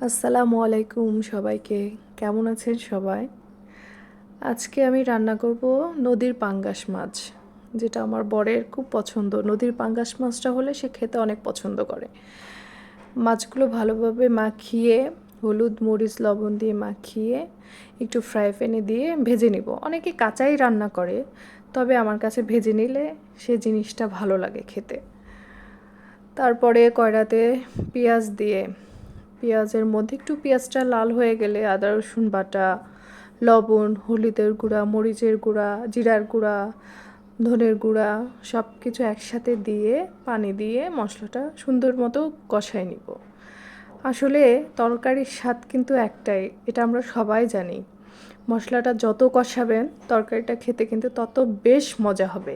আসসালামু আলাইকুম সবাইকে। কেমন আছেন সবাই? আজকে আমি রান্না করব নদীর পাঙ্গাস মাছ, যেটা আমার বরের খুব পছন্দ। নদীর পাঙ্গাস মাছটা হলে সে খেতে অনেক পছন্দ করে। মাছগুলো ভালোভাবে মাখিয়ে হলুদ মরিচ লবণ দিয়ে মাখিয়ে একটু ফ্রাই প্যানে দিয়ে ভেজে নিব। অনেকে কাঁচাই রান্না করে, তবে আমার কাছে ভেজে নিলে সে জিনিসটা ভালো লাগে খেতে। তারপরে কড়াইতে পেঁয়াজ দিয়ে পেঁয়াজের মধ্যে একটু পেঁয়াজটা লাল হয়ে গেলে আদা রসুন বাটা, লবণ, হলুদের গুঁড়া, মরিচের গুঁড়া, জিরার গুঁড়া, ধনের গুঁড়া সব কিছু একসাথে দিয়ে পানি দিয়ে মশলাটা সুন্দর মতো কষায় নিব। আসলে তরকারির স্বাদ কিন্তু একটাই, এটা আমরা সবাই জানি। মশলাটা যত কষাবেন তরকারিটা খেতে কিন্তু তত বেশ মজা হবে।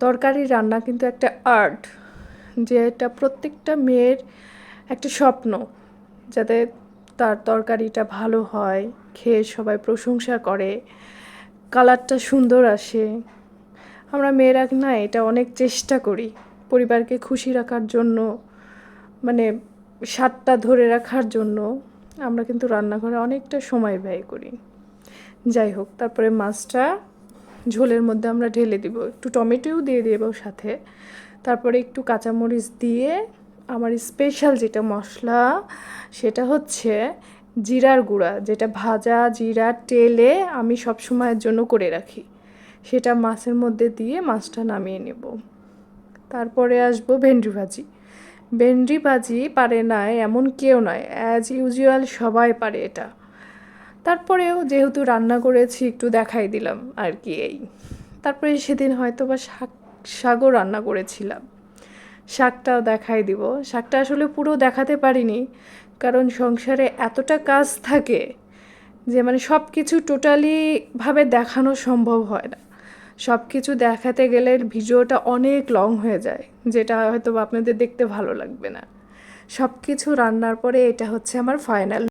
তরকারি রান্না কিন্তু একটা আর্ট, যেটা প্রত্যেকটা মেয়ের একটা স্বপ্ন, যাতে তার তরকারিটা ভালো হয়, খেয়ে সবাই প্রশংসা করে, কালারটা সুন্দর আসে। আমরা মেয়েরা না এটা অনেক চেষ্টা করি পরিবারকে খুশি রাখার জন্য, মানে স্বাদটা ধরে রাখার জন্য আমরা কিন্তু রান্নাঘরে অনেকটা সময় ব্যয় করি। যাই হোক, তারপরে মাছটা ঝোলের মধ্যে আমরা ঢেলে দিব, একটু টমেটোও দিয়ে দেব সাথে। তারপরে একটু কাঁচামরিচ দিয়ে আমার স্পেশাল যেটা মশলা, সেটা হচ্ছে জিরার গুঁড়া, যেটা ভাজা জিরা তেলে আমি সব সময়ের জন্য করে রাখি, সেটা মাছের মধ্যে দিয়ে মাছটা নামিয়ে নেব। তারপরে আসবো ভেন্ডি ভাজি। ভেন্ডি ভাজি পারে না এমন কেউ নয়, অ্যাজ ইউজুয়াল সবাই পারে এটা। তারপরেও যেহেতু রান্না করেছি একটু দেখাই দিলাম আর কি। এই তারপরে সেদিন হয়তো বা শাকও রান্না করেছিলাম, শাকটাও দেখাই দিব। শাকটা আসলে পুরো দেখাতে পারিনি, কারণ সংসারে এতটা কাজ থাকে যে সব কিছু টোটালিভাবে দেখানো সম্ভব হয় না। সব কিছু দেখাতে গেলে ভিডিওটা অনেক লং হয়ে যায়, যেটা হয়তো আপনাদের দেখতে ভালো লাগবে না। সব কিছু রান্নার পরে এটা হচ্ছে আমার ফাইনাল